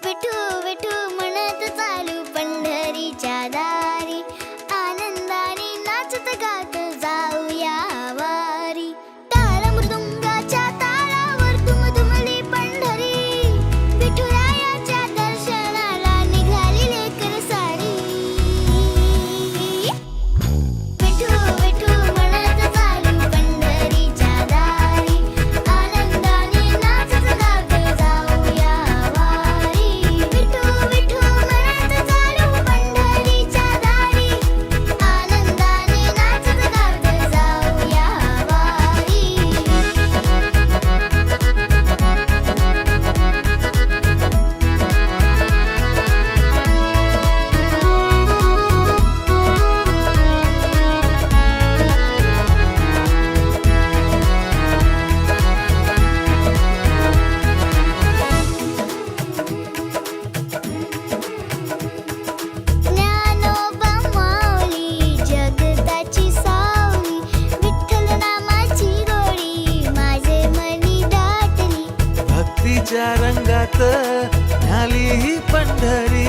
विठू विठू म्हणत चालू पंढरीच्या दारी, आनंदाने नाचत गात जाऊया वारी. टाळ मृदुंगाच्या तालावर दुमदुमली पंढरी, विठुरायाच्या दर्शनाला निघाली लेकर सारी. विठू विठू म्हणत चालू पंढरीच्या दारी, आनंदाने नाचत गात जाऊया वारी. विठू विठू म्हणत चालू पंढरीच्या दारी, आनंदाने नाचत गात जाऊया वारी. ज्ञानोबा माऊली जगताची सावली, विठ्ठल नामाची गोडी माझे मनी दाटली. भक्तीच्या रंगात न्याली ही पंढरी,